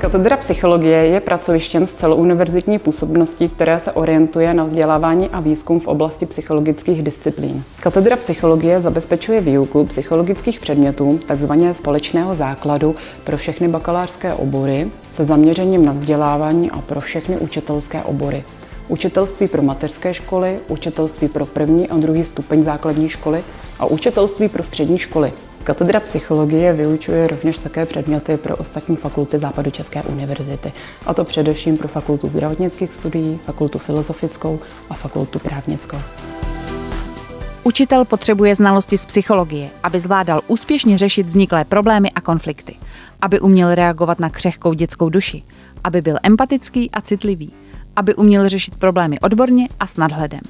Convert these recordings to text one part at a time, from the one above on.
Katedra psychologie je pracovištěm s celouniverzitní působností, které se orientuje na vzdělávání a výzkum v oblasti psychologických disciplín. Katedra psychologie zabezpečuje výuku psychologických předmětů, takzvaně společného základu pro všechny bakalářské obory se zaměřením na vzdělávání a pro všechny učitelské obory. Učitelství pro mateřské školy, učitelství pro první a druhý stupeň základní školy a učitelství pro střední školy. Katedra psychologie vyučuje rovněž také předměty pro ostatní fakulty Západočeské univerzity, a to především pro fakultu zdravotnických studií, fakultu filozofickou a fakultu právnickou. Učitel potřebuje znalosti z psychologie, aby zvládal úspěšně řešit vzniklé problémy a konflikty, aby uměl reagovat na křehkou dětskou duši, aby byl empatický a citlivý, aby uměl řešit problémy odborně a s nadhledem.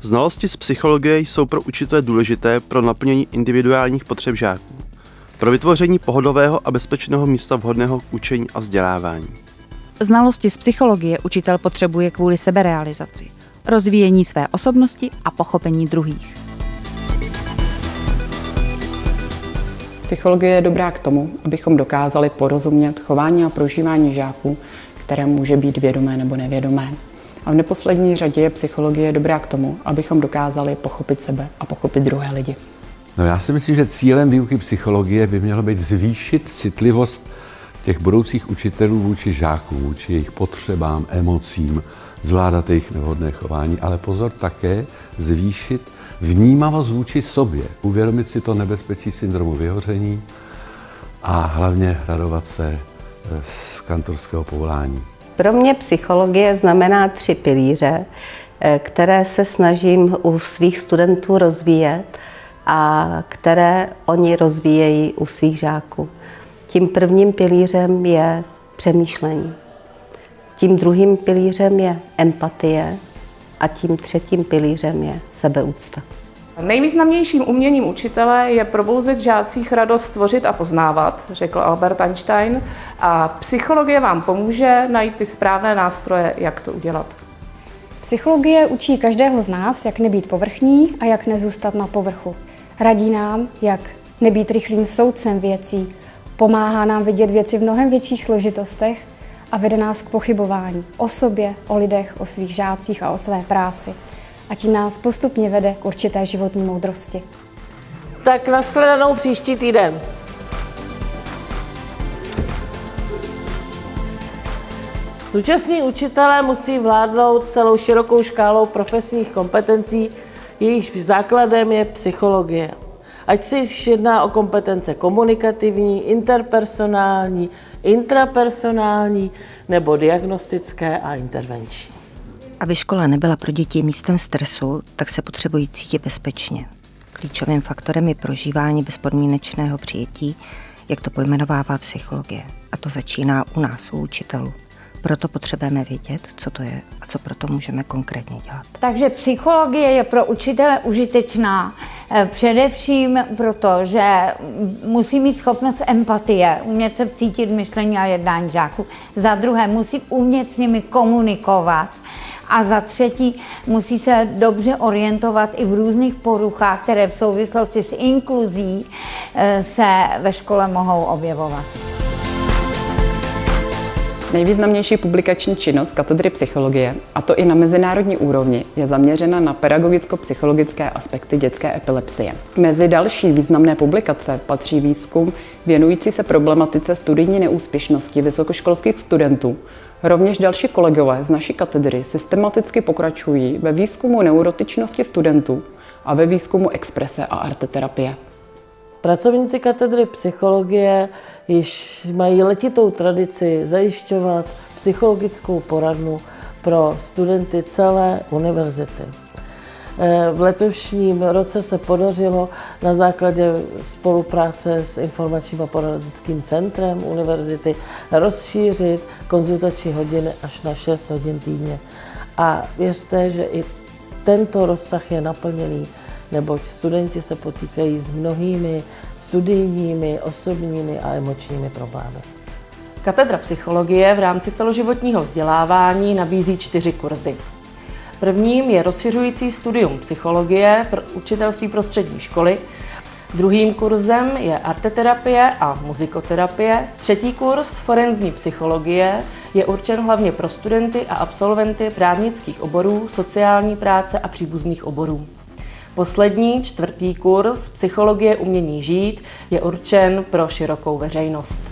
Znalosti z psychologie jsou pro učitele důležité pro naplnění individuálních potřeb žáků, pro vytvoření pohodového a bezpečného místa vhodného k učení a vzdělávání. Znalosti z psychologie učitel potřebuje kvůli seberealizaci, rozvíjení své osobnosti a pochopení druhých. Psychologie je dobrá k tomu, abychom dokázali porozumět chování a prožívání žáků, které může být vědomé nebo nevědomé. A v neposlední řadě je psychologie dobrá k tomu, abychom dokázali pochopit sebe a pochopit druhé lidi. No, já si myslím, že cílem výuky psychologie by mělo být zvýšit citlivost těch budoucích učitelů vůči žákům, vůči jejich potřebám, emocím, zvládat jejich nevhodné chování, ale pozor také zvýšit vnímavost vůči sobě, uvědomit si to nebezpečí syndromu vyhoření a hlavně radovat se z kantorského povolání. Pro mě psychologie znamená 3 pilíře, které se snažím u svých studentů rozvíjet a které oni rozvíjejí u svých žáků. Tím prvním pilířem je přemýšlení, tím druhým pilířem je empatie a tím třetím pilířem je sebeúcta. Nejvýznamnějším uměním učitele je probouzet v žácích radost tvořit a poznávat, řekl Albert Einstein, a psychologie vám pomůže najít ty správné nástroje, jak to udělat. Psychologie učí každého z nás, jak nebýt povrchní a jak nezůstat na povrchu. Radí nám, jak nebýt rychlým soudcem věcí, pomáhá nám vidět věci v mnohem větších složitostech a vede nás k pochybování o sobě, o lidech, o svých žácích a o své práci. A tím nás postupně vede k určité životní moudrosti. Tak nashledanou příští týden. Současní učitelé musí vládnout celou širokou škálou profesních kompetencí, jejichž základem je psychologie. Ať se již jedná o kompetence komunikativní, interpersonální, intrapersonální nebo diagnostické a intervenční. Aby škola nebyla pro děti místem stresu, tak se potřebují cítit bezpečně. Klíčovým faktorem je prožívání bezpodmínečného přijetí, jak to pojmenovává psychologie. A to začíná u nás, u učitelů. Proto potřebujeme vědět, co to je a co proto můžeme konkrétně dělat. Takže psychologie je pro učitele užitečná především proto, že musí mít schopnost empatie, umět se vcítit myšlení a jednání žáků. Za druhé, musí umět s nimi komunikovat. A za třetí, musí se dobře orientovat i v různých poruchách, které v souvislosti s inkluzí se ve škole mohou objevovat. Nejvýznamnější publikační činnost katedry psychologie, a to i na mezinárodní úrovni, je zaměřena na pedagogicko-psychologické aspekty dětské epilepsie. Mezi další významné publikace patří výzkum věnující se problematice studijní neúspěšnosti vysokoškolských studentů. Rovněž další kolegové z naší katedry systematicky pokračují ve výzkumu neurotičnosti studentů a ve výzkumu exprese a arteterapie. Pracovníci katedry psychologie již mají letitou tradici zajišťovat psychologickou poradnu pro studenty celé univerzity. V letošním roce se podařilo na základě spolupráce s informačním a poradenským centrem univerzity rozšířit konzultační hodiny až na 6 hodin týdně. A věřte, že i tento rozsah je naplněný, neboť studenti se potýkají s mnohými studijními, osobními a emočními problémy. Katedra psychologie v rámci celoživotního vzdělávání nabízí 4 kurzy. Prvním je rozšiřující studium psychologie pro učitelství pro střední školy Druhým kurzem je arteterapie a muzikoterapie. Třetí kurz forenzní psychologie je určen hlavně pro studenty a absolventy právnických oborů, sociální práce a příbuzných oborů. Poslední, čtvrtý kurz psychologie umění žít je určen pro širokou veřejnost.